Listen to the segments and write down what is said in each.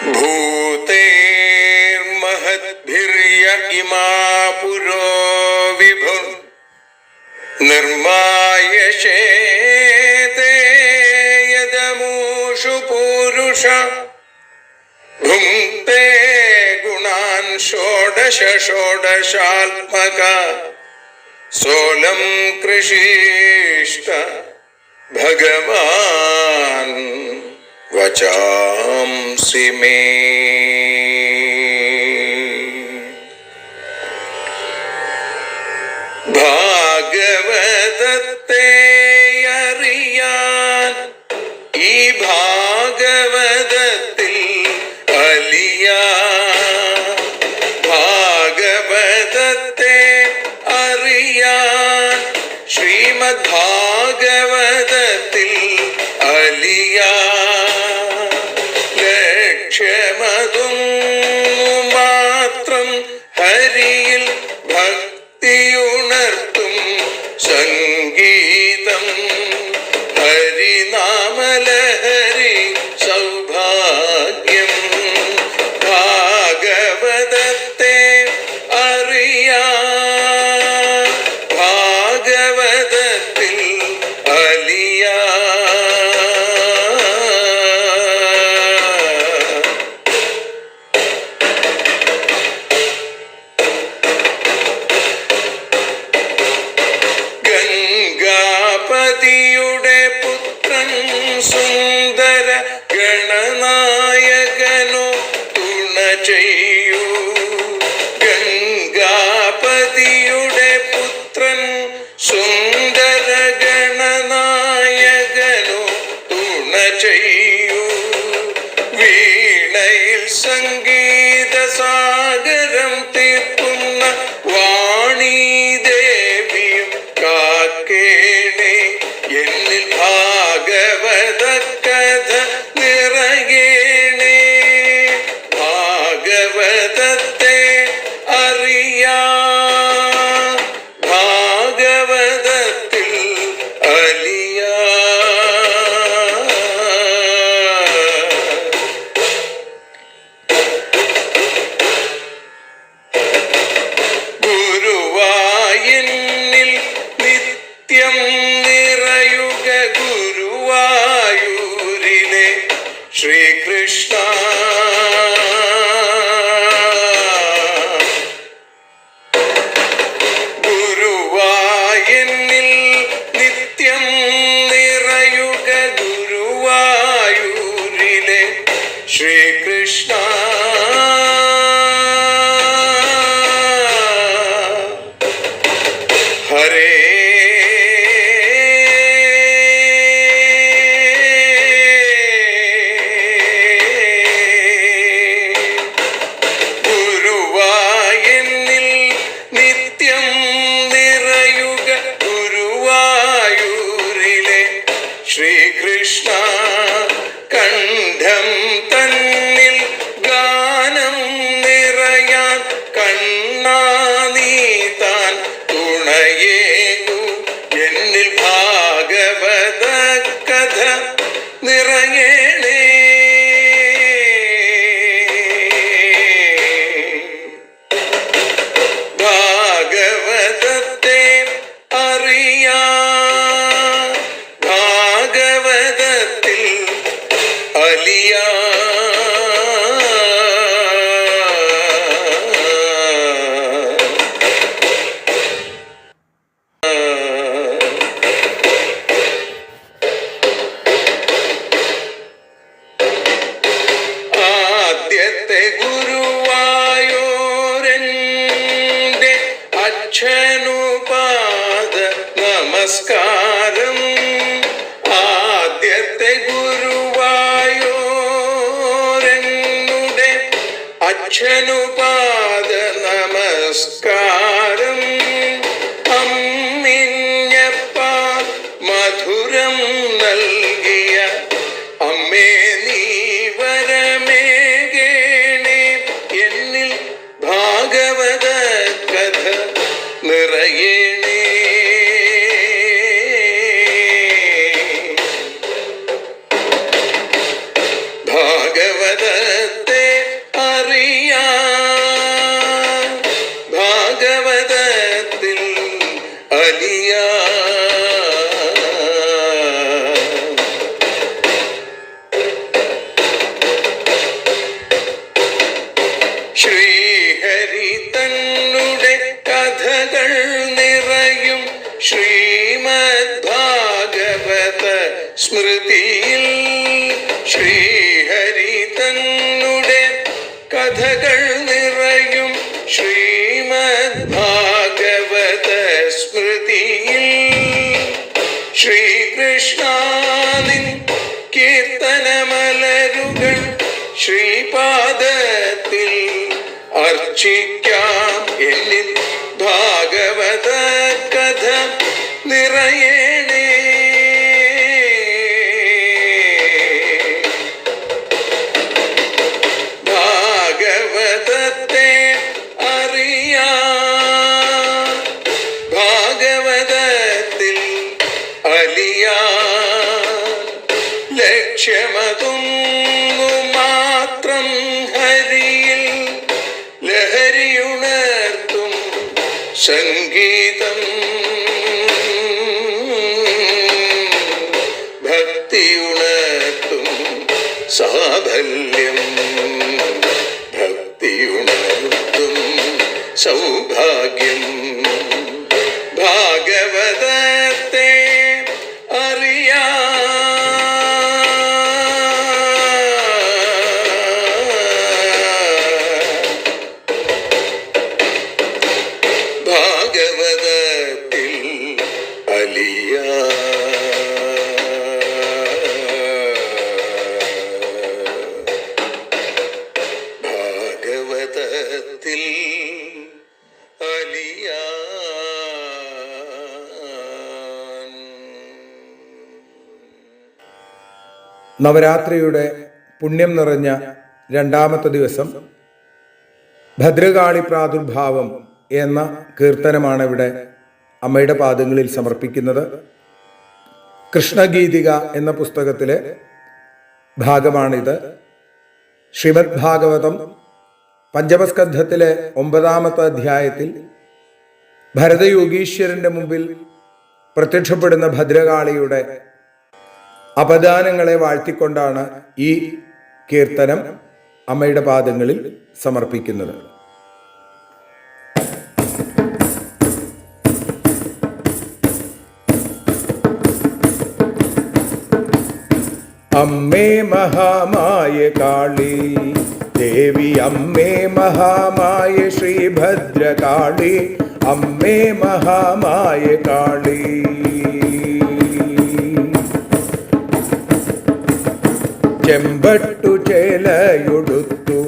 भूतेर्महद्भिर्य इमा पुरो विभुः निर्मायशेते यदमूषु पूरुष भुङ्क्ते गुणान् षोडश षोडशात्मका सोऽलं कृषीष्ट भगवान् वचांसि मे। ഭാഗവതത്തെ അറിയാൻ ഈ ഭാഗവതത്തിൽ അലിയാൻ, ഭാഗവതത്തെ അറിയാൻ ശ്രീമദ് ഭാഗവതത്തിൽ അലിയാൻ, ലക്ഷ്യമതും മാത്രം ഹരിയിൽ ഭക്തിയുണർത്തും സംഗീതം ഹരിനാമലഹരി സൗഭാഗ്യം. ഭാഗവതത്തെ അറിയാൻ ഭാഗവതത്തിൽ അലിയാൻ. ഗംഗാപതിയുടെ പുത്രൻ സുന്ദര ഗണനായകനോ തുണ ചെയ്യൂ. ഗംഗാപതിയുടെ പുത്രൻ സുന്ദര ഗണനായകനോ തുണ ചെയ്യൂ. വീണയിൽ സംഗീത സാഗരം തീർക്കുന്ന വാണീദേവിയും കാക്കേണേ എന്നിൽ ഭാഗവത കഥ നിറയേണേ. ഭാഗവതത്തെ അറിയാൻ ഭാഗവതത്തിൽ അലിയാൻ. ഗുരുവായൂരിൽ നിത്യം നിറയുക ഗുരുവായൂരിലെ ശ്രീകൃഷ്ണ. ഗുരുവായൂരിൽ നിത്യം നിറയുക ഗുരുവായൂരിലെ ശ്രീകൃഷ്ണ. ഹരേ ഗുരുവായൂരിൽ നിത്യം നിറയുക ഗുരുവായൂരിലെ ശ്രീകൃഷ്ണ. കണ്ഠം തന്നിൽ ഗാനം നിറയാൻ കണ്ണാ നീ താൻ തുണയേകു. എന്നിൽ ഭാഗവത കഥ നിറയേണേ. ഭാഗവതത്തെ അറിയാൻ ഭാഗവതത്തിൽ അലിയാൻ. ആദ്യത്തെ ഗുരുവായൂരന്റെ അച്ഛനുപാദ നമസ്കാരം. ആദ്യത്തെ ഗുരുവായൂരനുടെ അച്ഛനുപാദ നമസ്കാരം. അമ്മിഞ്ഞപ്പാൽ മധുരം നൽകിയ അമ്മേ നീ വരമേകേണേ. എന്നിൽ ഭാഗവത കഥ നിറയേണേ. ഭാഗവതത്തെ അലിയാ. ശ്രീഹരി തന്നുടെ കഥകൾ നിറയും ശ്രീമദ് ഭാഗവത സ്മൃതിയിൽ, ശ്രീഹരി തന്നുടെ കഥകൾ നിറയും ശ്രീമദ് ഭാഗവത സ്മൃതിയിൽ, ശ്രീകൃഷ്ണാനിൻ കീർത്തനമലരുകൾ ശ്രീപാദത്തിൽ അർച്ചിക്കാം. എന്നിൽ ഭാഗവത കഥ നിറയേണേ. ഭാഗവതത്തെ അറിയാൻ, ഭാഗവതത്തിൽ അലിയാൻ, ലക്ഷ്യമതൊന്നു മാത്രം ഹരിയിൽ ലഹരിയുണർത്തും സംഗീതം, ഭക്തിയുണർത്തും സാഫല്യം, ഭക്തിയുണർത്തും സൗഭാഗ്യം. ഭാഗവതത്തെ അറിയാൻ, ഭാഗവതത്തിൽ അലിയാൻ. ഭാഗവതത്തിൽ അലിയാൻ. നവരാത്രിയുടെ പുണ്യം നിറഞ്ഞ രണ്ടാമത്തെ ദിവസം ഭദ്രകാളി പ്രാദുർഭാവം എന്ന കീർത്തനമാണ് ഇവിടെ അമ്മയുടെ പാദങ്ങളിൽ സമർപ്പിക്കുന്നത്. കൃഷ്ണഗീതിക എന്ന പുസ്തകത്തിലെ ഭാഗമാണിത്. ശ്രീമദ് ഭാഗവതം പഞ്ചമസ്കന്ധത്തിലെ 9-ാമത്തെ അധ്യായത്തിൽ ഭരതയോഗീശ്വരന്റെ മുമ്പിൽ പ്രത്യക്ഷപ്പെടുന്ന ഭദ്രകാളിയുടെ അപദാനങ്ങളെ വാഴ്ത്തിക്കൊണ്ടാണ് ഈ കീർത്തനം അമ്മയുടെ പാദങ്ങളിൽ സമർപ്പിക്കുന്നത്. അമ്മേ മഹാമായ കാളി ദേവി, അമ്മേ മഹാമായ ശ്രീഭദ്രകാളി, അമ്മേ മഹാമായ കാളി. ചെമ്പട്ടു ചേലയൊടുത്തു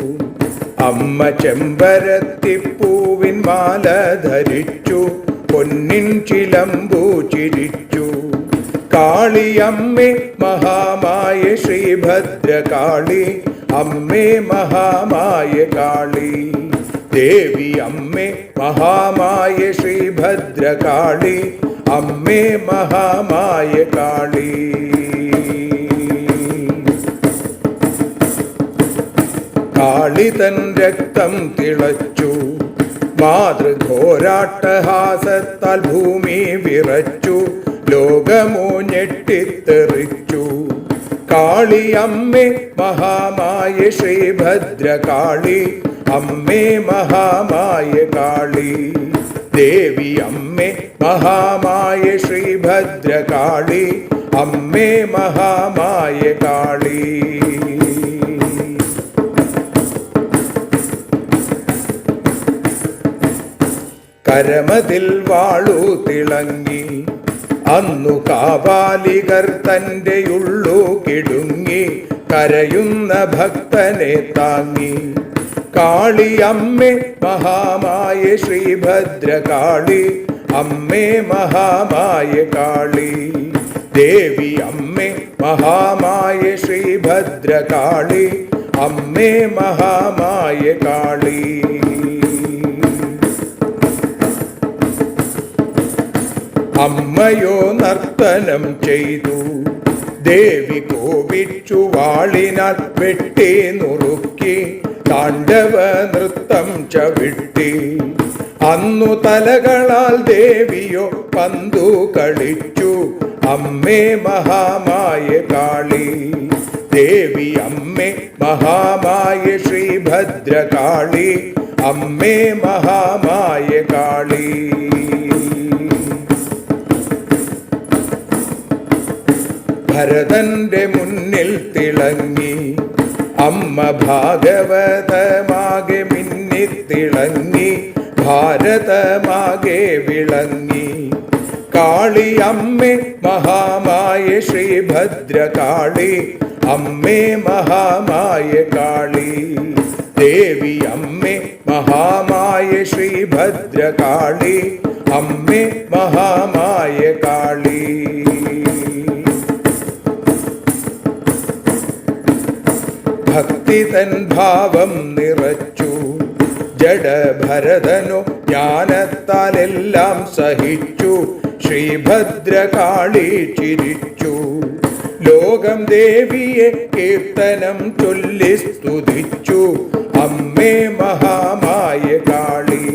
അമ്മ ചെമ്പരത്തിപ്പൂവിൻ മാല ധരിച്ചു, പൊന്നിൻ ചിലമ്പു ചിരിച്ചു. കാളിയമ്മേ മഹാമായ ശ്രീഭദ്രകാളി, അമ്മേ മഹാമായ കാളി. ദേവി അമ്മേ മഹാമായ ശ്രീഭദ്രകാളി, അമ്മേ മഹാമായ കാളി. കാളി തൻ രക്തം തിളച്ചു, മാതൃഘോരാട്ടഹാസത്താൽ ഭൂമി വിറച്ചു, ലോകമോ ഞെട്ടിത്തെറിച്ചു. കാളിയമ്മേ മഹാമായ ശ്രീഭദ്രകാളി, അമ്മേ മഹാമായ കാളി. ദേവി അമ്മേ മഹാമായ ശ്രീഭദ്രകാളി, അമ്മേ മഹാമായ കാളി. കരമതിൽ വാളു തിളങ്ങി, അന്നു കാപാലികർ തൻ്റെ ഉള്ളു കിടുങ്ങി, കരയുന്ന ഭക്തനെ താങ്ങി. കാളിയമ്മേ മഹാമായ ശ്രീഭദ്രകാളി, അമ്മേ മഹാമായ കാളി. ദേവി അമ്മേ മഹാമായ ശ്രീഭദ്രകാളി, അമ്മേ മഹാമായ കാളി. അമ്മയോ നർത്തനം ചെയ്തു, ദേവി കോപിച്ചു വാളിനാൽ വെട്ടി നുറുക്കി, താണ്ഡവ നൃത്തം ചവിട്ടി. അന്നു തലകളാൽ ദേവിയോ പന്തു കളിച്ചു. അമ്മേ മഹാമായ കാളി, ദേവി അമ്മേ മഹാമായ ശ്രീഭദ്രകാളി, അമ്മേ മഹാമായ കാളി. ഭരതന്റെ മുന്നിൽ തിളങ്ങി അമ്മ ഭാഗവതമാകെ മിന്നിത്തിളങ്ങി, ഭാരതമാകെ വിളങ്ങി. കാളി അമ്മേ മഹാമായ ശ്രീഭദ്രകാളി, അമ്മേ മഹാമായ കാളി, ദേവി അമ്മേ മഹാമായ ശ്രീഭദ്രകാളി, അമ്മേ മഹാമായ കാളി. ഭക്തി തൻ ഭാവം നിറച്ചു ജഡഭരതനു, ജ്ഞാനത്താലെല്ലാം സഹിച്ചു. ശ്രീഭദ്രകാളി ചിരിച്ചു. ലോകം ദേവിയെ കീർത്തനം ചൊല്ലി സ്തുതിച്ചു. അമ്മേ മഹാമായ കാളി,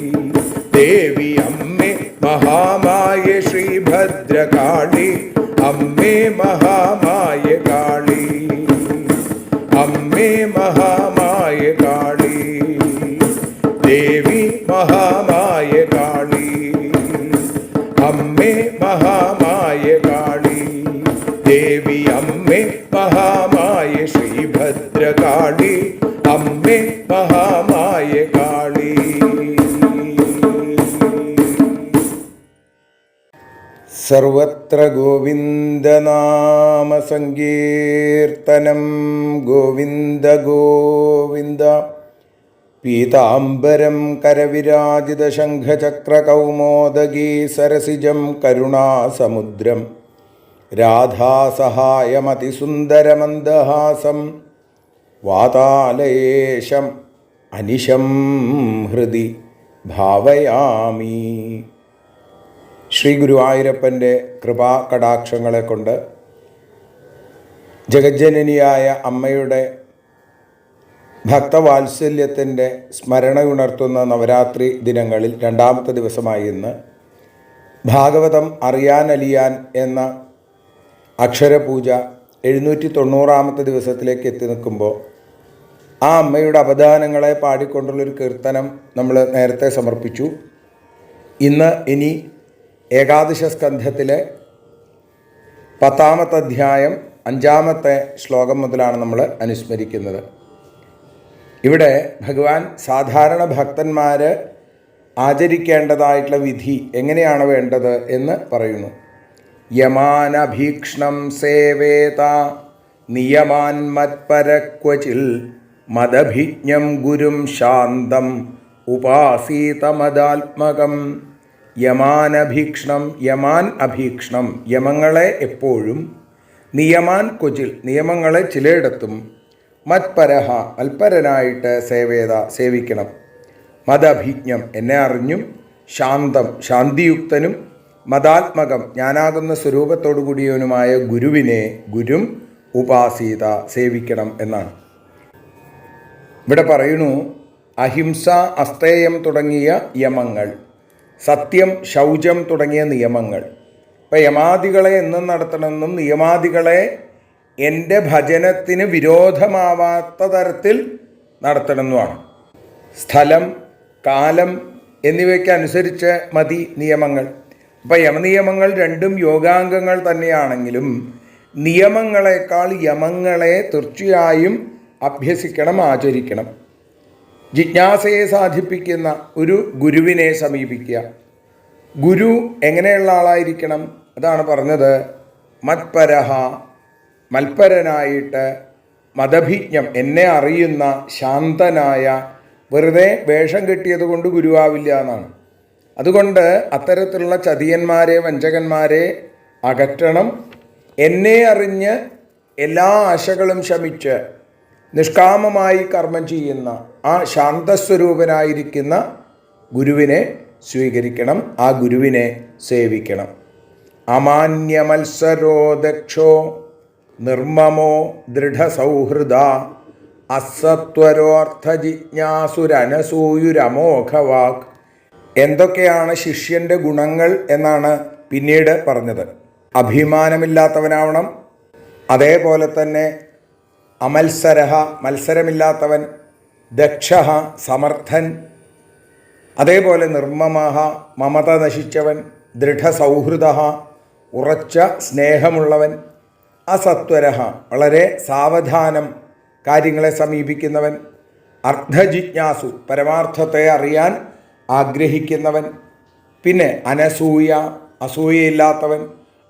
ദേവി അമ്മേ മഹാമായ ശ്രീഭദ്രകാളി, അമ്മേ മഹാമായ കാളി, അമ്മേ മഹാമായ കാളി, ദേവി മഹാമായ കാളി, അമ്മേ മഹാമായ കാളി, ദേവി അമ്മേ മഹാമായ ശ്രീഭദ്രകാളി, അമ്മേ മഹാമായ കാളി. സർവത്ര ഗോവിന്ദനാമ സങ്കീർത്തനം. ഗോവിന്ദ ഗോവിന്ദ. പീതാംബരം കരവിരാജിത ശംഖചക്രകൗമോദഗീ സരസിജം കരുണാസമുദ്രം രാധാസഹായമതിസുന്ദരമന്ദഹാസം വാതാലയേശം അനിശം ഹൃദി ഭാവയാമി. ശ്രീ ഗുരുവായൂരപ്പൻ്റെ കൃപാകടാക്ഷങ്ങളെ കൊണ്ട് ജഗജ്ജനനിയായ അമ്മയുടെ ഭക്തവാത്സല്യത്തിൻ്റെ സ്മരണയുണർത്തുന്ന നവരാത്രി ദിനങ്ങളിൽ രണ്ടാമത്തെ ദിവസമായി ഇന്ന് ഭാഗവതം അറിയാനലിയാൻ എന്ന അക്ഷരപൂജ 790 ദിവസത്തിലേക്ക് എത്തി നിൽക്കുമ്പോൾ ആ അമ്മയുടെ അവദാനങ്ങളെ പാടിക്കൊണ്ടുള്ളൊരു കീർത്തനം നമ്മൾ നേരത്തെ സമർപ്പിച്ചു. ഇനി ഏകാദശ സ്കന്ധത്തിലെ 10ാമത്തെ അധ്യായം 5ാമത്തെ ശ്ലോകം മുതലാണ് നമ്മൾ അനുസ്മരിക്കുന്നത്. ഇവിടെ ഭഗവാൻ സാധാരണ ഭക്തന്മാർ ആചരിക്കേണ്ടതായിട്ടുള്ള വിധി എങ്ങനെയാണ് വേണ്ടത് എന്ന് പറയുന്നു. യമാനഭീക്ഷ്ണം സേവേത നിയമാൻ മത്പരക്വചിൽ മദഭിജ്ഞം ഗുരും ശാന്തം ഉപാസീത മദാത്മകം. യമാനഭീക്ഷ്ണം, യമാൻ അഭീക്ഷ്ണം, യമങ്ങളെ എപ്പോഴും, നിയമാൻ ക്വചിൽ, നിയമങ്ങളെ ചിലയിടത്തും, മത്പരഹ, മത്പരനായിട്ട് സേവിക്കണം. മദഭിജ്ഞം, എന്നെ അറിഞ്ഞും, ശാന്തം, ശാന്തിയുക്തനും, മതാത്മകം, ഞാനാകുന്ന സ്വരൂപത്തോടു കൂടിയവനുമായ ഗുരുവിനെ, ഗുരും ഉപാസീത, സേവിക്കണം എന്നാണ്. ഇവിടെ പറയുന്നു അഹിംസ, അസ്തേയം തുടങ്ങിയ യമങ്ങൾ, സത്യം, ശൗചം തുടങ്ങിയ നിയമങ്ങൾ. ഇപ്പം യമാദികളെ എന്നും നടത്തണമെന്നും നിയമാദികളെ എൻ്റെ ഭജനത്തിന് വിരോധമാവാത്ത തരത്തിൽ നടത്തണമെന്നുമാണ്. സ്ഥലം, കാലം എന്നിവയ്ക്കനുസരിച്ച് മതി നിയമങ്ങൾ. അപ്പം യമനിയമങ്ങൾ രണ്ടും യോഗാംഗങ്ങൾ തന്നെയാണെങ്കിലും നിയമങ്ങളെക്കാൾ യമങ്ങളെ തീർച്ചയായും അഭ്യസിക്കണം, ആചരിക്കണം. ജിജ്ഞാസയെ സാധിപ്പിക്കുന്ന ഒരു ഗുരുവിനെ സമീപിക്കുക. ഗുരു എങ്ങനെയുള്ള ആളായിരിക്കണം? അതാണ് പറഞ്ഞത്. മത്പരഹ, മത്പരനായിട്ട്, മദഭിജ്ഞം, എന്നെ അറിയുന്ന, ശാന്തനായ, വെറുതെ വേഷം കെട്ടിയത് കൊണ്ട് ഗുരുവാവില്ല എന്നാണ്. അതുകൊണ്ട് അത്തരത്തിലുള്ള ചതിയന്മാരെ, വഞ്ചകന്മാരെ അകറ്റണം. എന്നെ അറിഞ്ഞ് എല്ലാ ആശകളും ശമിച്ച് നിഷ്കാമമായി കർമ്മം ചെയ്യുന്ന ആ ശാന്തസ്വരൂപനായിരിക്കുന്ന ഗുരുവിനെ സ്വീകരിക്കണം, ആ ഗുരുവിനെ സേവിക്കണം. അമാന്യമത്സരോ ദക്ഷോ നിർമ്മമോ ദൃഢസൗഹൃദ അസത്വരോർത്ഥജിജ്ഞാസുരനസൂയുരമോഘവാക് എന്തൊക്കെയാണ് ശിഷ്യൻ്റെ ഗുണങ്ങൾ എന്നാണ് പിന്നീട് പറഞ്ഞത്. അഭിമാനമില്ലാത്തവനാവണം, അതേപോലെ തന്നെ അമത്സരഹ മത്സരമില്ലാത്തവൻ, ദക്ഷഃ സമർത്ഥൻ, അതേപോലെ നിർമ്മമഃ മമത നശിച്ചവൻ, ദൃഢസൗഹൃദഃ ഉറച്ച സ്നേഹമുള്ളവൻ, അസത്വരഃ വളരെ സാവധാനം കാര്യങ്ങളെ സമീപിക്കുന്നവൻ, അർദ്ധജിജ്ഞാസു പരമാർത്ഥത്തെ അറിയാൻ ആഗ്രഹിക്കുന്നവൻ, പിന്നെ അനസൂയ അസൂയയില്ലാത്തവൻ,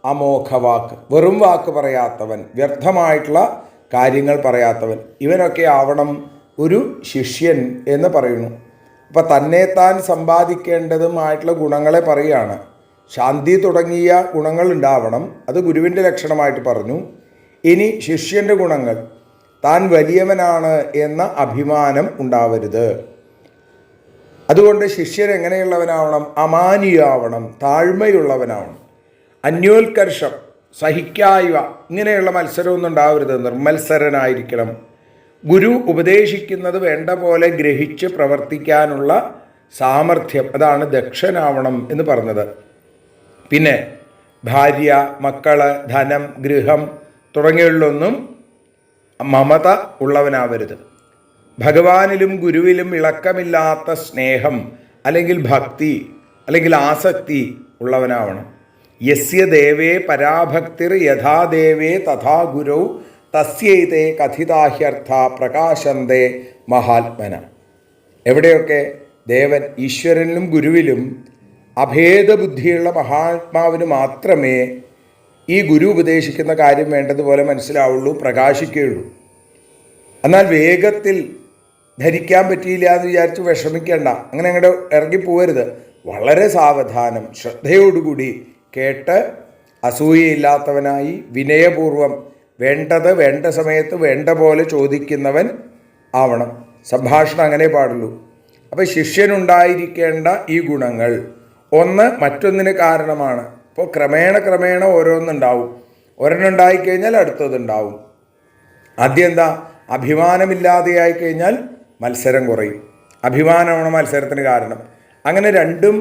അമോഘവാക്ക് വെറും വാക്ക് പറയാത്തവൻ, വ്യർത്ഥമായിട്ടുള്ള കാര്യങ്ങൾ പറയാത്തവൻ. ഇവനൊക്കെ ആവണം ഒരു ശിഷ്യൻ എന്ന് പറയുന്നു. അപ്പോൾ തന്നെത്താൻ സമ്പാദിക്കേണ്ടതുമായിട്ടുള്ള ഗുണങ്ങളെ പറയുകയാണ്. ശാന്തി തുടങ്ങിയ ഗുണങ്ങൾ ഉണ്ടാവണം, അത് ഗുരുവിൻ്റെ ലക്ഷണമായിട്ട് പറഞ്ഞു. ഇനി ശിഷ്യൻ്റെ ഗുണങ്ങൾ, താൻ വലിയവനാണ് എന്ന അഭിമാനം ഉണ്ടാവരുത്. അതുകൊണ്ട് ശിഷ്യൻ എങ്ങനെയുള്ളവനാവണം? അമാനിയാവണം, താഴ്മയുള്ളവനാവണം. അന്യോത്കർഷം സഹിക്കായ്വ ഇങ്ങനെയുള്ള മത്സരമൊന്നും ഉണ്ടാവരുത്, നിർമത്സരനായിരിക്കണം. ഗുരു ഉപദേശിക്കുന്നത് വേണ്ട പോലെ ഗ്രഹിച്ച് പ്രവർത്തിക്കാനുള്ള സാമർഥ്യം, അതാണ് ദക്ഷനാവണം എന്ന് പറഞ്ഞത്. പിന്നെ ഭാര്യ, മക്കള്, ധനം, ഗൃഹം തുടങ്ങിയുള്ളൊന്നും മമത ഉള്ളവനാവരുത്. ഭഗവാനിലും ഗുരുവിലും ഇളക്കമില്ലാത്ത സ്നേഹം അല്ലെങ്കിൽ ഭക്തി അല്ലെങ്കിൽ ആസക്തി ഉള്ളവനാവണം. യസ്യ ദേവേ പരാഭക്തിർ യഥാ ദേവേ തഥാ ഗുരൗ തസ്യൈതേ കഥിതാഹ്യർത്ഥ പ്രകാശന്തേ മഹാത്മന. എവിടെയൊക്കെ ദേവൻ ഈശ്വരനിലും ഗുരുവിലും അഭേദബുദ്ധിയുള്ള മഹാത്മാവിന് മാത്രമേ ഈ ഗുരു ഉപദേശിക്കുന്ന കാര്യം വേണ്ടതുപോലെ മനസ്സിലാവുള്ളൂ, പ്രകാശിക്കുകയുള്ളൂ. എന്നാൽ വേഗത്തിൽ ധരിക്കാൻ പറ്റിയില്ല എന്ന് വിചാരിച്ച് വിഷമിക്കേണ്ട, അങ്ങനെ അങ്ങോട്ട് ഇറങ്ങിപ്പോകരുത്. വളരെ സാവധാനം ശ്രദ്ധയോടുകൂടി കേട്ട് അസൂയയില്ലാത്തവനായി വിനയപൂർവം വേണ്ടത് വേണ്ട സമയത്ത് വേണ്ട പോലെ ചോദിക്കുന്നവൻ ആവണം. സംഭാഷണം അങ്ങനെ പാടുള്ളൂ. അപ്പോൾ ശിഷ്യനുണ്ടായിരിക്കേണ്ട ഈ ഗുണങ്ങൾ ഒന്ന് മറ്റൊന്നിന് കാരണമാണ്. ഇപ്പോൾ ക്രമേണ ഓരോന്നുണ്ടാവും. ഒരെണ്ണുണ്ടായിക്കഴിഞ്ഞാൽ അടുത്തതുണ്ടാവും. ആദ്യം എന്താ? അഭിമാനമില്ലാതെയായി കഴിഞ്ഞാൽ മത്സരം കുറയും. അഭിമാനമാണ് മത്സരത്തിന് കാരണം. അങ്ങനെ രണ്ടും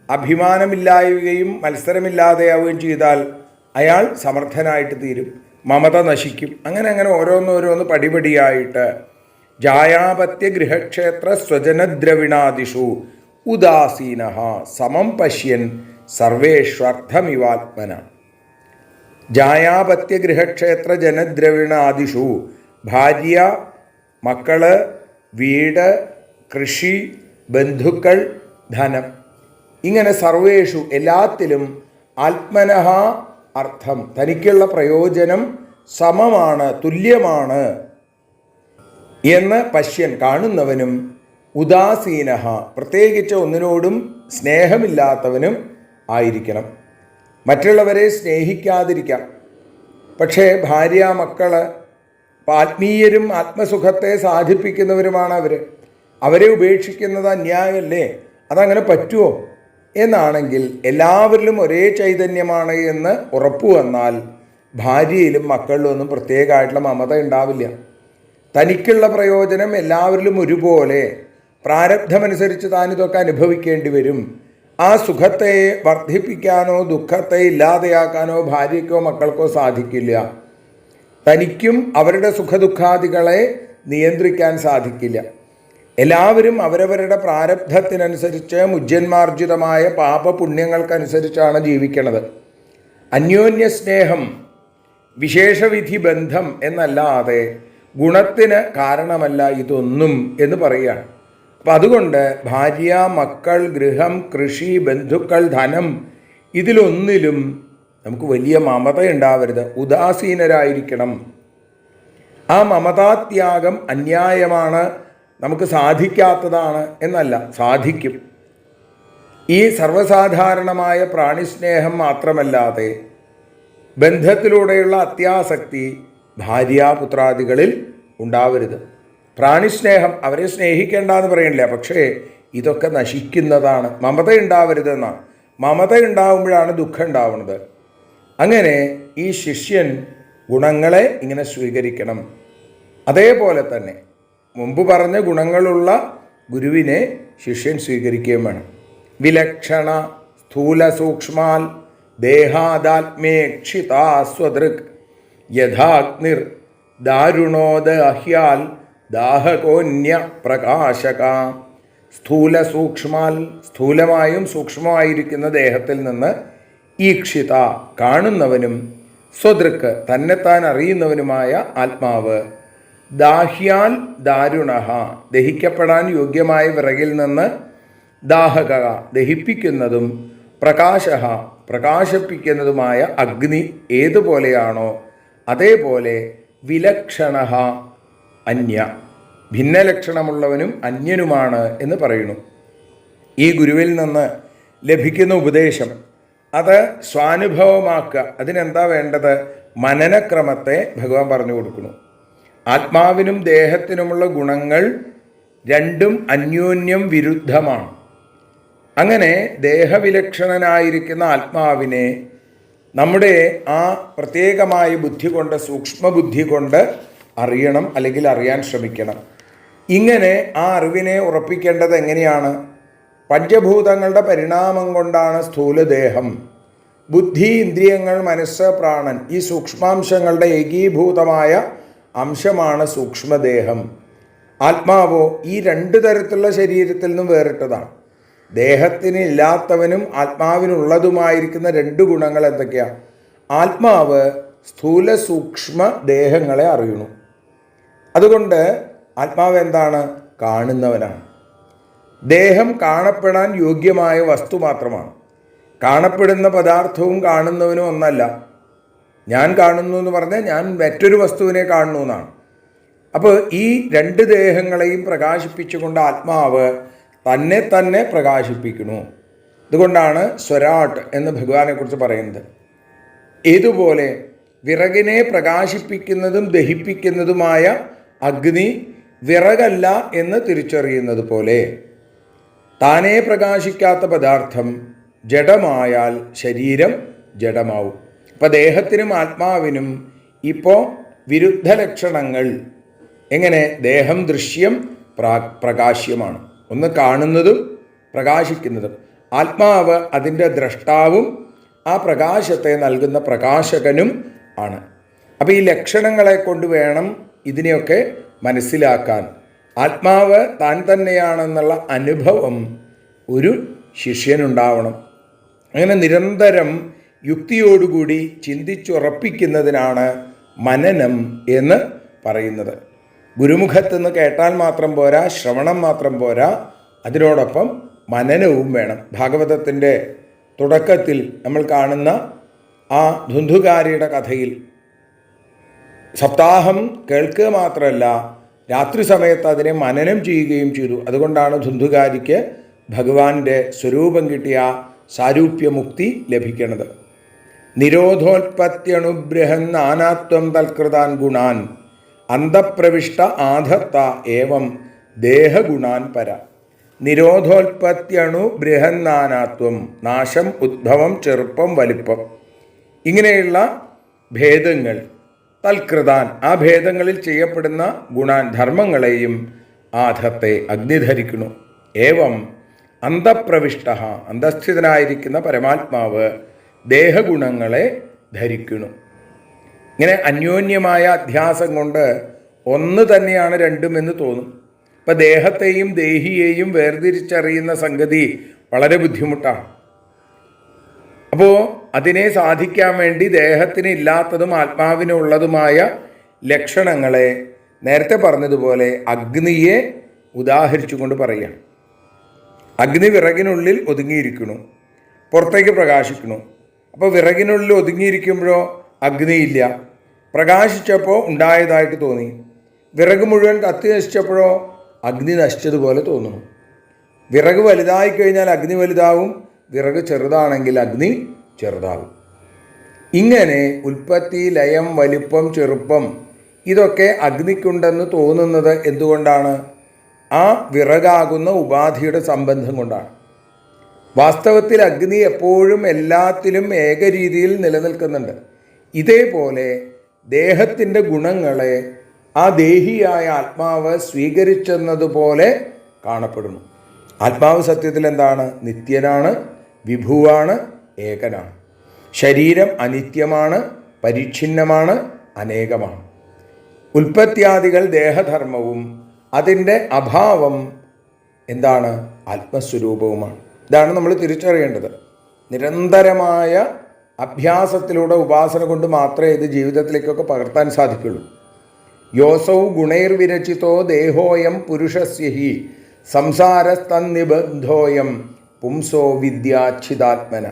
അഭിമാനമില്ലായുകയും മത്സരമില്ലാതെയാവുകയും ചെയ്താൽ അയാൾ സമർത്ഥനായിട്ട് തീരും, മമത നശിക്കും. അങ്ങനെ ഓരോന്ന് പടിപടിയായിട്ട് ജായാപത്യ ഗൃഹക്ഷേത്ര സ്വജനദ്രവിണാദിഷു ഉദാസീന സമം പശ്യൻ സർവേഷ്വർത്ഥമിവാത്മന. ജായാപത്യ ഗൃഹക്ഷേത്ര ജനദ്രവിണാദിഷു, ഭാര്യ, മക്കള്, വീട്, കൃഷി, ബന്ധുക്കൾ, ധനം, ഇങ്ങനെ സർവേഷു എല്ലാത്തിലും ആത്മനഃ അർത്ഥം തനിക്കുള്ള പ്രയോജനം സമമാണ്, തുല്യമാണ് എന്ന് പശ്യൻ കാണുന്നവനും, ഉദാസീനഃ പ്രത്യേകിച്ച് ഒന്നിനോടും സ്നേഹമില്ലാത്തവനും ആയിരിക്കണം. മറ്റുള്ളവരെ സ്നേഹിക്കാതിരിക്കാം, പക്ഷേ ഭാര്യ, മക്കള് ആത്മീയരും ആത്മസുഖത്തെ സാധിപ്പിക്കുന്നവരുമാണ് അവരെ ഉപേക്ഷിക്കുന്നത് അന്യായമല്ലേ? അതങ്ങനെ പറ്റുമോ എന്നാണെങ്കിൽ എല്ലാവരിലും ഒരേ ചൈതന്യമാണ് എന്ന് ഉറപ്പു വന്നാൽ ഭാര്യയിലും മക്കളിലും ഒന്നും പ്രത്യേകമായിട്ടുള്ള മമത ഉണ്ടാവില്ല. തനിക്കുള്ള പ്രയോജനം എല്ലാവരിലും ഒരുപോലെ, പ്രാരബ്ധമനുസരിച്ച് താനിതൊക്കെ അനുഭവിക്കേണ്ടി വരും. ആ സുഖത്തെ വർദ്ധിപ്പിക്കാനോ ദുഃഖത്തെ ഇല്ലാതെയാക്കാനോ ഭാര്യയ്ക്കോ മക്കൾക്കോ സാധിക്കില്ല. തനിക്കും അവരുടെ സുഖദുഃഖാദികളെ നിയന്ത്രിക്കാൻ സാധിക്കില്ല. എല്ലാവരും അവരവരുടെ പ്രാരബ്ധത്തിനനുസരിച്ച് മുജ്ജന്മാർജിതമായ പാപപുണ്യങ്ങൾക്കനുസരിച്ചാണ് ജീവിക്കുന്നത്. അന്യോന്യ സ്നേഹം, വിശേഷവിധി ബന്ധം എന്നല്ലാതെ ഗുണത്തിന് കാരണമല്ല ഇതൊന്നും എന്ന് പറയുകയാണ്. അപ്പം അതുകൊണ്ട് ഭാര്യ, മക്കൾ, ഗൃഹം, കൃഷി, ബന്ധുക്കൾ, ധനം, ഇതിലൊന്നിലും നമുക്ക് വലിയ മമത ഉണ്ടാവരുത്, ഉദാസീനരായിരിക്കണം. ആ മമതാത്യാഗം അന്യായമാണ്, നമുക്ക് സാധിക്കാത്തതാണ് എന്നല്ല, സാധിക്കും. ഈ സർവ്വസാധാരണമായ പ്രാണിസ്നേഹം മാത്രമല്ലാതെ ബന്ധത്തിലൂടെയുള്ള അത്യാസക്തി ഭാര്യാപുത്രാദികളിൽ ഉണ്ടാവരുത്. പ്രാണിസ്നേഹം, അവരെ സ്നേഹിക്കേണ്ടെന്ന് പറയണില്ല, പക്ഷേ ഇതൊക്കെ നശിക്കുന്നതാണ്. മമത ഉണ്ടാവരുതെന്നാണ്. മമത ഉണ്ടാവുമ്പോഴാണ് ദുഃഖം ഉണ്ടാവുന്നത്. അങ്ങനെ ഈ ശിഷ്യൻ ഗുണങ്ങളെ ഇങ്ങനെ സ്വീകരിക്കണം. അതേപോലെ തന്നെ മുമ്പ് പറഞ്ഞ ഗുണങ്ങളുള്ള ഗുരുവിനെ ശിഷ്യൻ സ്വീകരിക്കുകയും വേണം. വിലക്ഷണ സ്ഥൂല സൂക്ഷ്മാൽ ദേഹാദാത്മേക്ഷിതാ സ്വദൃക് യഥാഗ്നിർ ദാരുണോദഹ്യാൽ ദാഹകോന്യ പ്രകാശക. സ്ഥൂല സൂക്ഷ്മാൽ സ്ഥൂലമായും സൂക്ഷ്മമായിരിക്കുന്ന ദേഹത്തിൽ നിന്ന് ഈക്ഷിത കാണുന്നവനും സ്വദൃക്ക് തന്നെത്താൻ അറിയുന്നവനുമായ ആത്മാവ് ദാഹ്യാൽ ദാരുണഃ ദഹിക്കപ്പെടാൻ യോഗ്യമായ വിറകിൽ നിന്ന് ദാഹക ദഹിപ്പിക്കുന്നതും പ്രകാശഃ പ്രകാശിപ്പിക്കുന്നതുമായ അഗ്നി ഏതുപോലെയാണോ അതേപോലെ വിലക്ഷണഃ അന്യ ഭിന്നലക്ഷണമുള്ളവനും അന്യനുമാണ് എന്ന് പറയുന്നു. ഈ ഗുരുവിൽ നിന്ന് ലഭിക്കുന്ന ഉപദേശം അത് സ്വാനുഭവമാക്കുക. അതിനെന്താ വേണ്ടത്? മനനക്രമത്തെ ഭഗവാൻ പറഞ്ഞു കൊടുക്കുന്നു. ആത്മാവിനും ദേഹത്തിനുമുള്ള ഗുണങ്ങൾ രണ്ടും അന്യോന്യം വിരുദ്ധമാണ്. അങ്ങനെ ദേഹവിലക്ഷണനായിരിക്കുന്ന ആത്മാവിനെ നമ്മുടെ ആ പ്രത്യേകമായ ബുദ്ധി കൊണ്ട് സൂക്ഷ്മബുദ്ധി കൊണ്ട് അറിയണം, അല്ലെങ്കിൽ അറിയാൻ ശ്രമിക്കണം. ഇങ്ങനെ ആ അറിവിനെ ഉറപ്പിക്കേണ്ടത് എങ്ങനെയാണ്? പഞ്ചഭൂതങ്ങളുടെ പരിണാമം കൊണ്ടാണ് സ്ഥൂലദേഹം. ബുദ്ധി, ഇന്ദ്രിയങ്ങൾ, മനസ്സ്, പ്രാണൻ ഈ സൂക്ഷ്മാംശങ്ങളുടെ ഏകീഭൂതമായ അംശമാണ് സൂക്ഷ്മദേഹം. ആത്മാവോ ഈ രണ്ട് തരത്തിലുള്ള ശരീരത്തിൽ നിന്നും വേറിട്ടതാണ്. ദേഹത്തിന് ഇല്ലാത്തവനും ആത്മാവിനുള്ളതുമായിരിക്കുന്ന രണ്ട് ഗുണങ്ങൾ എന്തൊക്കെയാണ്? ആത്മാവ് സ്ഥൂല സൂക്ഷ്മ ദേഹങ്ങളെ അറിയണു. അതുകൊണ്ട് ആത്മാവ് എന്താണ്? കാണുന്നവനാണ്. ദേഹം കാണപ്പെടാൻ യോഗ്യമായ വസ്തു മാത്രമാണ്. കാണപ്പെടുന്ന പദാർത്ഥവും കാണുന്നവനും ഒന്നല്ല. ഞാൻ കാണുന്നു എന്ന് പറഞ്ഞാൽ ഞാൻ മറ്റൊരു വസ്തുവിനെ കാണുന്നു എന്നാണ്. അപ്പോൾ ഈ രണ്ട് ദേഹങ്ങളെയും പ്രകാശിപ്പിച്ചുകൊണ്ട് ആത്മാവ് തന്നെ തന്നെ പ്രകാശിപ്പിക്കുന്നു. അതുകൊണ്ടാണ് സ്വരാട്ട് എന്ന് ഭഗവാനെക്കുറിച്ച് പറയുന്നത്. ഇതുപോലെ വിറകിനെ പ്രകാശിപ്പിക്കുന്നതും ദഹിപ്പിക്കുന്നതുമായ അഗ്നി വിറകല്ല എന്ന് തിരിച്ചറിയുന്നത് പോലെ താനേ പ്രകാശിക്കാത്ത പദാർത്ഥം ജഡമായാൽ ശരീരം ജഡമാവും. അപ്പം ദേഹത്തിനും ആത്മാവിനും ഇപ്പോൾ വിരുദ്ധ ലക്ഷണങ്ങൾ. എങ്ങനെ? ദേഹം ദൃശ്യം പ്രകാശ്യമാണ്, ഒന്ന് കാണുന്നതും പ്രകാശിക്കുന്നതും. ആത്മാവ് അതിൻ്റെ ദ്രഷ്ടാവും ആ പ്രകാശത്തെ നൽകുന്ന പ്രകാശകനും ആണ്. അപ്പോൾ ഈ ലക്ഷണങ്ങളെ കൊണ്ട് വേണം ഇതിനെയൊക്കെ മനസ്സിലാക്കാൻ. ആത്മാവ് താൻ തന്നെയാണെന്നുള്ള അനുഭവം ഒരു ശിഷ്യനുണ്ടാവണം. അങ്ങനെ നിരന്തരം യുക്തിയോടുകൂടി ചിന്തിച്ചുറപ്പിക്കുന്നതിനാണ് മനനം എന്ന് പറയുന്നത്. ഗുരുമുഖത്തുനിന്ന് കേട്ടാൽ മാത്രം പോരാ, ശ്രവണം മാത്രം പോരാ, അതിനോടൊപ്പം മനനവും വേണം. ഭാഗവതത്തിൻ്റെ തുടക്കത്തിൽ നമ്മൾ കാണുന്ന ആ ധുന്ധുകാരിയുടെ കഥയിൽ സപ്താഹം കേൾക്കുക മാത്രമല്ല, രാത്രി സമയത്ത് അതിനെ മനനം ചെയ്യുകയും ചെയ്തു. അതുകൊണ്ടാണ് ധുന്ധുകാരിക്ക് ഭഗവാന്റെ സ്വരൂപം കിട്ടിയ സാരൂപ്യമുക്തി ലഭിക്കുന്നത്. നിരോധോത്പത്യണുബൃഹൻ നാനാത്വം തൽകൃതാൻ ഗുണാൻ അന്തഃപ്രവിഷ്ട ആധത്ത ഏവം ദേഹഗുണാൻ പര. നിരോധോത്പത്യണു ബൃഹന്നാനാത്വം, നാശം, ഉദ്ഭവം, ചെറുപ്പം, വലിപ്പം, ഇങ്ങനെയുള്ള ഭേദങ്ങൾ തൽകൃതാൻ ആ ഭേദങ്ങളിൽ ചെയ്യപ്പെടുന്ന ഗുണാൻ ധർമ്മങ്ങളെയും ആധത്തെ അഗ്നി ധരിക്കുന്നു. ഏവം അന്തഃപ്രവിഷ്ട അന്തസ്ഥിതനായിരിക്കുന്ന പരമാത്മാവ് ദേഹഗുണങ്ങളെ ധരിക്കുന്നു. ഇങ്ങനെ അന്യോന്യമായ അധ്യാസം കൊണ്ട് ഒന്ന് തന്നെയാണ് രണ്ടുമെന്ന് തോന്നും. ഇപ്പം ദേഹത്തെയും ദേഹിയെയും വേർതിരിച്ചറിയുന്ന സംഗതി വളരെ ബുദ്ധിമുട്ടാണ്. അപ്പോൾ അതിനെ സാധിക്കാൻ വേണ്ടി ദേഹത്തിന് ഇല്ലാത്തതും ആത്മാവിനുള്ളതുമായ ലക്ഷണങ്ങളെ നേരത്തെ പറഞ്ഞതുപോലെ അഗ്നിയെ ഉദാഹരിച്ചുകൊണ്ട് പറയുകയാണ്. അഗ്നി വിറകിനുള്ളിൽ ഒതുങ്ങിയിരിക്കുന്നു, പുറത്തേക്ക് പ്രകാശിക്കുന്നു. അപ്പോൾ വിറകിനുള്ളിൽ ഒതുങ്ങിയിരിക്കുമ്പോഴോ അഗ്നിയില്ല, പ്രകാശിച്ചപ്പോൾ ഉണ്ടായതായിട്ട് തോന്നി. വിറക് മുഴുവൻ കത്തി നശിച്ചപ്പോഴോ അഗ്നി നശിച്ചതുപോലെ തോന്നുന്നു. വിറക് വലുതായി കഴിഞ്ഞാൽ അഗ്നി വലുതാവും, വിറക് ചെറുതാണെങ്കിൽ അഗ്നി ചെറുതാവും. ഇങ്ങനെ ഉൽപ്പത്തി, ലയം, വലിപ്പം, ചെറുപ്പം ഇതൊക്കെ അഗ്നിക്കുണ്ടെന്ന് തോന്നുന്നത് എന്തുകൊണ്ടാണ്? ആ വിറകാകുന്ന ഉപാധിയുടെ സംബന്ധം കൊണ്ടാണ്. വാസ്തവത്തിൽ അഗ്നി എപ്പോഴും എല്ലാത്തിലും ഏകരീതിയിൽ നിലനിൽക്കുന്നുണ്ട്. ഇതേപോലെ ദേഹത്തിൻ്റെ ഗുണങ്ങളെ ആ ദേഹിയായ ആത്മാവ് സ്വീകരിച്ചെന്നതുപോലെ കാണപ്പെടുന്നു. ആത്മാവ് സത്യത്തിൽ എന്താണ്? നിത്യനാണ്, വിഭുവാണ്, ഏകനാണ്. ശരീരം അനിത്യമാണ്, പരിച്ഛിന്നമാണ്, അനേകമാണ്. ഉൽപ്പത്തിയാദികൾ ദേഹധർമ്മവും അതിൻ്റെ അഭാവം എന്താണ്? ആത്മസ്വരൂപവുമാണ്. ഇതാണ് നമ്മൾ തിരിച്ചറിയേണ്ടത്. നിരന്തരമായ അഭ്യാസത്തിലൂടെ, ഉപാസന കൊണ്ട് മാത്രമേ ഇത് ജീവിതത്തിലേക്കൊക്കെ പകർത്താൻ സാധിക്കുള്ളൂ. യോസൗ ഗുണൈർവിരചിതോ ദേഹോയം പുരുഷസ്യ ഹി സംസാരസ്തന്നിബന്ധോയം പുംസോ വിദ്യാച്ഛിതാത്മന.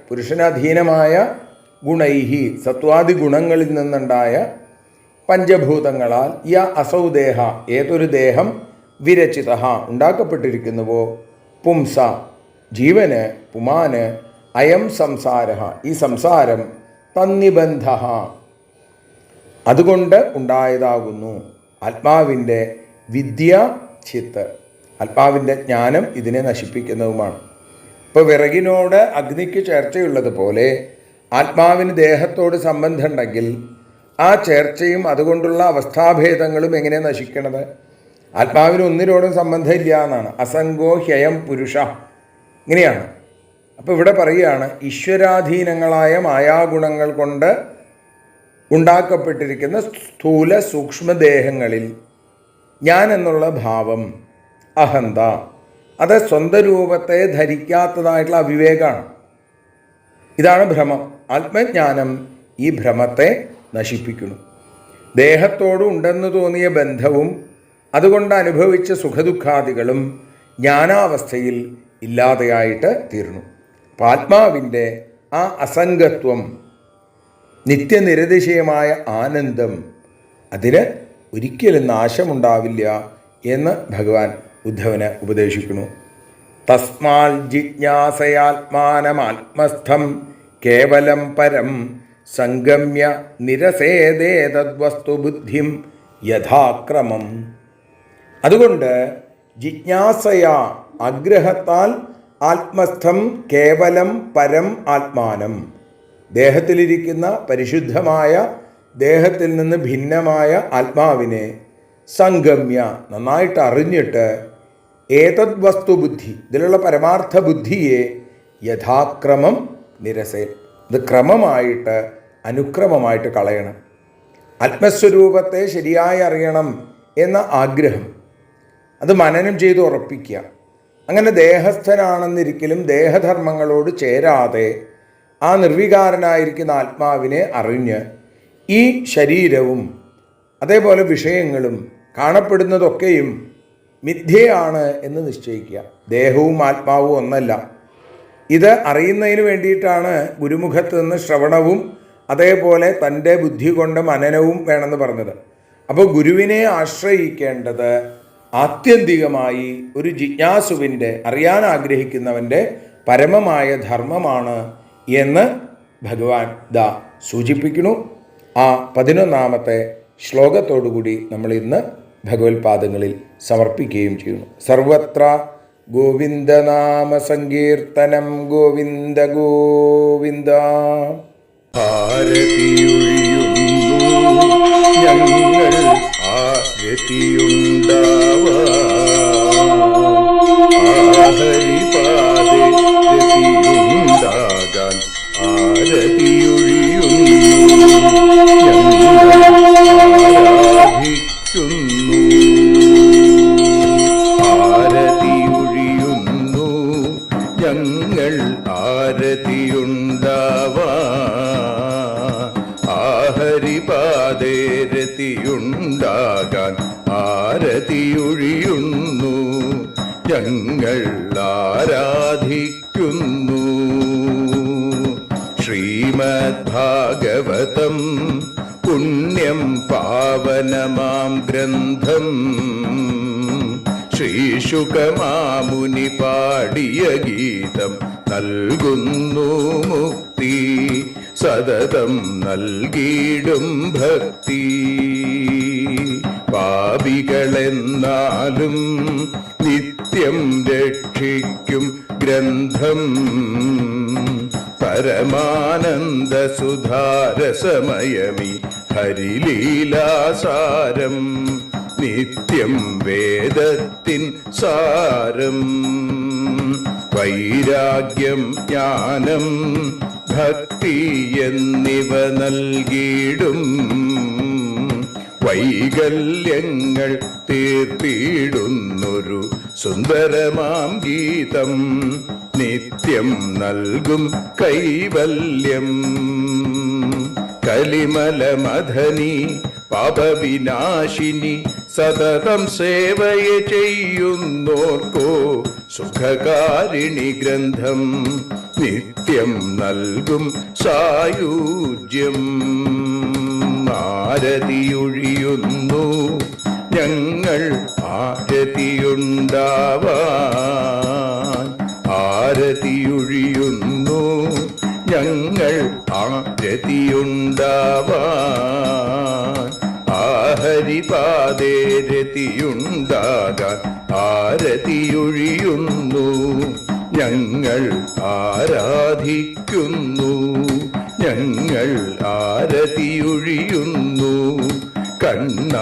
പുരുഷനധീനമായ ഗുണൈഹി സത്വാദി ഗുണങ്ങളിൽ നിന്നുണ്ടായ പഞ്ചഭൂതങ്ങളാൽ അസൗ ദേഹ ഏതൊരു ദേഹം വിരചിത ഉണ്ടാക്കപ്പെട്ടിരിക്കുന്നുവോ പുംസ ജീവന് പുമാന് അയം സംസാര ഈ സംസാരം തന്നിബന്ധ അതുകൊണ്ട് ഉണ്ടായതാകുന്നു. ആത്മാവിൻ്റെ വിദ്യ ചിത്ത്, ആത്മാവിൻ്റെ ജ്ഞാനം ഇതിനെ നശിപ്പിക്കുന്നതുമാണ്. ഇപ്പോൾ വിറകിനോട് അഗ്നിക്ക് ചേർച്ചയുള്ളതുപോലെ ആത്മാവിന് ദേഹത്തോട് സംബന്ധമുണ്ടെങ്കിൽ ആ ചേർച്ചയും അതുകൊണ്ടുള്ള അവസ്ഥാഭേദങ്ങളും എങ്ങനെ നശിക്കണത്? ആത്മാവിന് ഒന്നിനോടും സംബന്ധമില്ല എന്നാണ്. അസംഗോ ഹ്യയം പുരുഷ ഇങ്ങനെയാണ്. അപ്പോൾ ഇവിടെ പറയുകയാണ്, ഈശ്വരാധീനങ്ങളായ മായാഗുണങ്ങൾ കൊണ്ട് ഉണ്ടാക്കപ്പെട്ടിരിക്കുന്ന സ്ഥൂല സൂക്ഷ്മദേഹങ്ങളിൽ ഞാൻ എന്നുള്ള ഭാവം, അഹന്ത, അത് സ്വന്തം രൂപത്തെ ധരിക്കാത്തതായിട്ടുള്ള അവിവേകമാണ്. ഇതാണ് ഭ്രമം. ആത്മജ്ഞാനം ഈ ഭ്രമത്തെ നശിപ്പിക്കുന്നു. ദേഹത്തോട് ഉണ്ടെന്ന് തോന്നിയ ബന്ധവും അതുകൊണ്ട് അനുഭവിച്ച സുഖദുഃഖാദികളും ജ്ഞാനാവസ്ഥയിൽ ഇല്ലാതെയായിട്ട് തീർന്നു. അപ്പം ആത്മാവിൻ്റെ ആ അസംഗത്വം, നിത്യനിരതിശയമായ ആനന്ദം, അതിന് ഒരിക്കലും നാശമുണ്ടാവില്ല എന്ന് ഭഗവാൻ ഉദ്ധവന് ഉപദേശിക്കുന്നു. തസ്മാൽ ജിജ്ഞാസയാത്മാനമാത്മസ്ഥം കേവലം പരം സംഗമ്യ നിരസേതേതദ്വസ്തുബുദ്ധിം യഥാക്രമം. അതുകൊണ്ട് ജിജ്ഞാസയാ ആഗ്രഹത്താൽ ആത്മസ്ഥം കേവലം പരം ആത്മാനം ദേഹത്തിലിരിക്കുന്ന പരിശുദ്ധമായ ദേഹത്തിൽ നിന്ന് ഭിന്നമായ ആത്മാവിനെ സംഗമ്യ നന്നായിട്ട് അറിഞ്ഞിട്ട് ഏതദ് വസ്തുബുദ്ധി ഇതിലുള്ള പരമാർത്ഥ ബുദ്ധിയെ യഥാക്രമം നിരസേൽ ഇത് ക്രമമായിട്ട് അനുക്രമമായിട്ട് കളയണം. ആത്മസ്വരൂപത്തെ ശരിയായി അറിയണം എന്ന ആഗ്രഹം അത് മനനം ചെയ്ത് ഉറപ്പിക്കുക. അങ്ങനെ ദേഹസ്ഥനാണെന്നിരിക്കലും ദേഹധർമ്മങ്ങളോട് ചേരാതെ ആ നിർവികാരനായിരിക്കുന്ന ആത്മാവിനെ അറിഞ്ഞ് ഈ ശരീരവും അതേപോലെ വിഷയങ്ങളും കാണപ്പെടുന്നതൊക്കെയും മിഥ്യയാണ് എന്ന് നിശ്ചയിക്കുക. ദേഹവും ആത്മാവും ഒന്നല്ല. ഇത് അറിയുന്നതിന് വേണ്ടിയിട്ടാണ് ഗുരുമുഖത്ത് നിന്ന് ശ്രവണവും അതേപോലെ തൻ്റെ ബുദ്ധി കൊണ്ട് മനനവും വേണമെന്ന് പറഞ്ഞത്. അപ്പോൾ ഗുരുവിനെ ആശ്രയിക്കേണ്ടത് ആത്യന്തികമായി ഒരു ജിജ്ഞാസുവിൻ്റെ, അറിയാൻ ആഗ്രഹിക്കുന്നവൻ്റെ പരമമായ ധർമ്മമാണ് എന്ന് ഭഗവാൻ സൂചിപ്പിക്കുന്നു. ആ 11ാമത്തെ ശ്ലോകത്തോടുകൂടി നമ്മൾ ഇന്ന് ഭഗവത്പാദങ്ങളിൽ സമർപ്പിക്കുകയും ചെയ്യുന്നു. സർവത്ര ഗോവിന്ദനാമ സങ്കീർത്തനം ഗോവിന്ദ ഗോവിന്ദ. ഞങ്ങൾ ഹരിപാദത്തിയുണ്ടാകാൻ ആരതിയൊഴിയുന്നു ഞങ്ങൾ ആരതിയുണ്ടാവാൻ ഹരിപാദരതിയുണ്ടാകാൻ ആരതിയൊഴിയുന്നു ഞങ്ങൾ ആരാധിക്കുന്നു. ശ്രീമദ്ഭാഗവതം പുണ്യം പാവനമാം ഗ്രന്ഥം ശ്രീശുകമാമുനി പാടിയ ഗീതം നൽകുന്നു മുക്തി സതതം നൽകിയിടും ഭക്തി. പാപികളെന്നാലും നിത്യം രക്ഷിക്കും ഗ്രന്ഥം പരമാനന്ദ സുധാരസമയമി ഹരിലീലാസാരം നിത്യം വേദത്തിൻ സാരം. വൈരാഗ്യം ജ്ഞാനം ഭക്തി എന്നിവ നൽകിയിടും വൈകല്യങ്ങൾ തീർത്തിടുന്നൊരു സുന്ദരമാം ഗീതം നിത്യം നൽകും കൈവല്യം. കലിമലമഥനി പാപവിനാശിനി സതതം സേവയെ ചെയ്യുന്നോർക്കോ സുഖകാരിണി ഗ്രന്ഥം നിത്യം നൽകും സായുജ്യം. ആരതിയൊഴിയുന്നു ഞങ്ങൾ ആരതിയുണ്ടാവാൻ. ആരതിയൊഴിയുന്നു ഞങ്ങൾ ആരതിയുണ്ടാവാൻ. ആഹരിപാദേ രതിയുണ്ടാകാൻ ആരതിയൊഴിയുന്നു ഞങ്ങൾ ആരാധിക്കുന്നു. ഞങ്ങൾ ആരതിയൊഴിയുന്നു കണ്ണ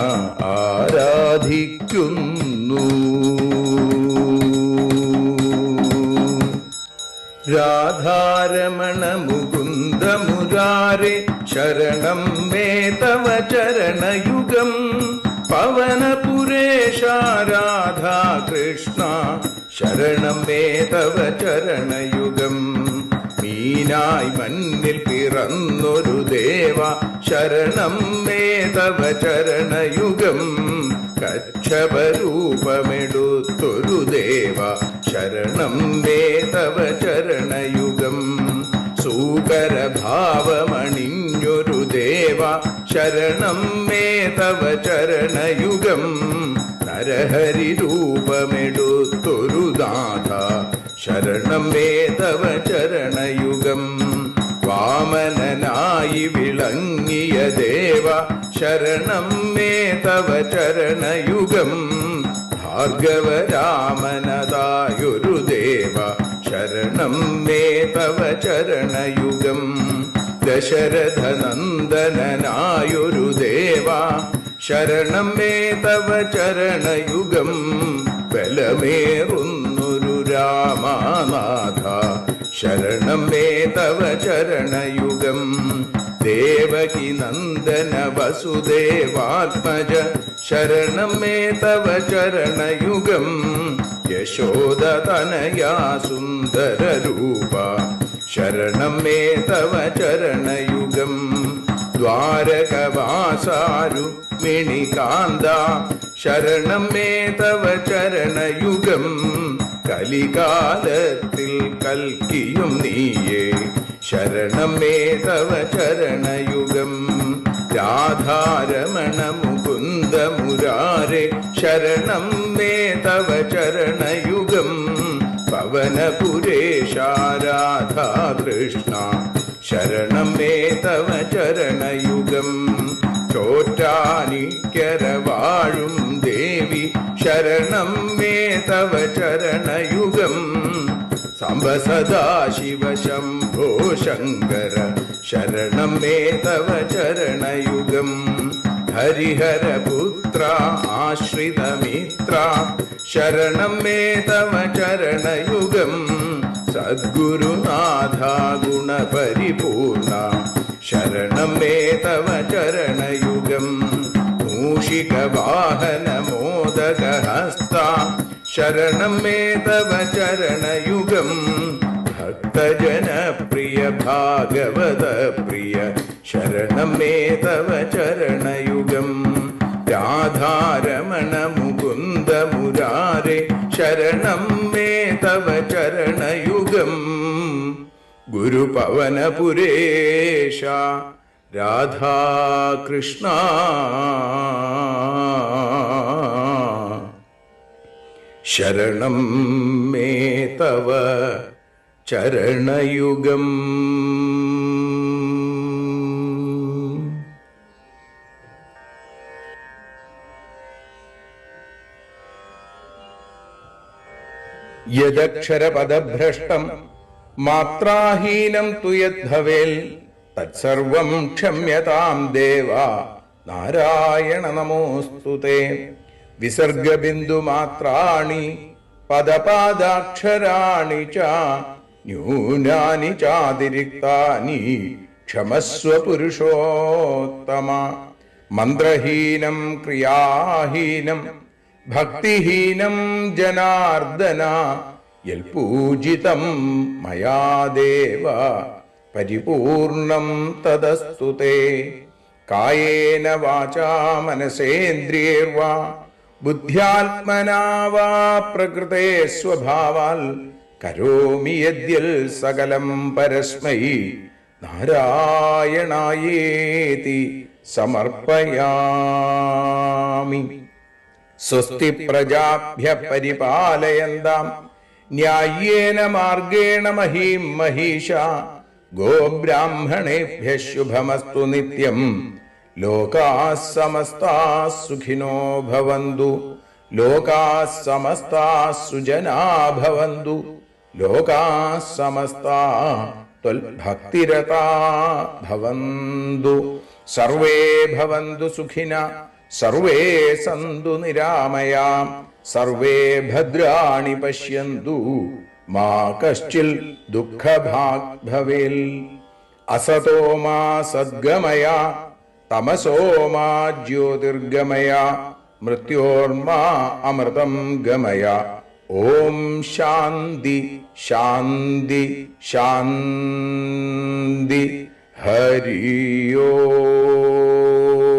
ആരാധിക്കുന്നു. രാധാരമണ മുകുന്ദ മുരാരെ ശരണം മേ തവ ചരണയുഗം. പവനപുരേശ രാധാ കൃഷ്ണ ശരണം മേ തവ ചരണയുഗം. മീനായി മണ്ണിൽ പിറന്നൊരു ദേവ ശരണം മേ തവ ചരണയുഗം. കച്ഛപരൂപമെടുത്തൊരു ദേവ ശരണം മേ തവ ചരണയുഗം. സൂകരഭാവമണിഞ്ഞൊരു ദേവ ശരണം മേ തവ ചരണയുഗം. നരഹരി രൂപമെടുത്തൊരു നാഥ ശരണം മേ തവ ചരണയുഗം. വാമനനായി വിളങ്ങിയ ദേവ ശരണം മേ തവ ചരണയുഗം. ഭാർഗവരാമനതായൊരു ദേവ ശരണം മേ തവ ചരണയുഗം. ദശരഥനന്ദനായൊരു ദേവ ശരണം മേ തവ ചരണയുഗം. ബലമേറുന്നൊരു രാമനാഥ ശരണം മേ തവ ചരണയുഗം. ദേവകി നന്ദന വസുദേവാത്മജ ശരണം മേ തവ ചരണയുഗം. യശോദതനയാ സുന്ദര രൂപ ശരണം മേ തവ ചരണയുഗം. ദ്വാരകവാസാരുക്മിണികാന്ത ശരണം മേ തവ ചരണയുഗം. കലികാലത്തിൽ കൽക്കിയും നീയേ ശരണം മേ തവ ചരണയുഗം. രാധാരമണ മുകുന്ദ മുരാരെ ശരണം മേ തവ ചരണയുഗം. പവനപുരേശ രാധാ കൃഷ്ണ ശരണം മേ തവ ചരണയുഗം. ചോറ്റാനിക്കര വാഴും ദേവി ശരണം മേ തവ ചരണയുഗം. സാംബ സദാശിവ ശംഭോ ശങ്കര ശരണം മേ തവ ചരണയുഗം. ഹരിഹരപുത്ര ആശ്രിതമിത്ര ശരണം മേ തവ ചരണയുഗം. സദ്ഗുരുനാഥ ഗുണപരിപൂർണ ശരണം മേ തവ ചരണയുഗം. മൂഷിക വാഹന മോദകഹസ്ത ശരണം മേ തവ ചരണയുഗം. ഭക്തജനപ്രിയ ഭാഗവത പ്രിയ ശരണം മേ തവ ചരണയുഗം. രാധാരമണ മുകുന്ദ മുരാരെ ശരണം മേ തവ ചരണയുഗം. ഗുരുപവനപുരേശ രാധാകൃഷ്ണ ശരണം മേ തവ ചരണയുഗം. യദക്ഷരപദഭ്രഷ്ടം മാത്രാഹീനം തു യദ്ഭവേൽ തത്സർവം ക്ഷമ്യതാം ദേവ നാരായണ നമോസ്തുതേ. വിസർഗബിന്ദുമാത്രാണി പദപാദാക്ഷരാണി ച ന്യൂനാനി ചാതിരിക്താനി ക്ഷമസ്വ പുരുഷോത്തമ. മന്ത്രഹീനം ക്രിയാഹീനം ഭക്തിഹീനം ജനാർദ്ദന യൽപൂജിതം മയാ ദേവ പരിപൂർണം തദസ്തു തേ. കായേന വാചാ മനസേന്ദ്രിയൈർവാ ബുദ്ധ്യാത്മനാ വാ പ്രകൃതേ സ്വഭാവാൽ കരോമി യദ്യൽ സകലം പരസ്മൈ നാരായണായേതി സമർപ്പയാമി. സ്വസ്തി പ്രജാഭ്യഃ പരിപാലയന്താം ന്യായേന മാർഗേണ മഹീം മഹീഷാ. ഗോബ്രാഹ്മണേഭ്യഃ ശുഭമസ്തു നിത്യം. ലോകാഃ സമസ്താഃ സുഖിനോ ഭവന്തു. ലോകാഃ സമസ്താഃ സുജനാ ഭവന്തു. ലോകാഃ സമസ്താഃ ത്വൽഭക്തിരതാ ഭവന്തു. സർവേ ഭവന്തു സുഖിനഃ സർവേ സന്തു നിരാമയാം. സർവേ ഭദ്രാണി പശ്യന്തു മാ കശ്ചിൽ ദുഃഖഭാഗ് ഭവേൽ. അസതോ മാ സദ്ഗമയ തമസോ മാ ജ്യോതിർഗമയ മൃത്യോർമാ അമൃതം ഗമയ. ഓം ശാന്തി ശാന്തി ശാന്തി. ഹരി ഓം.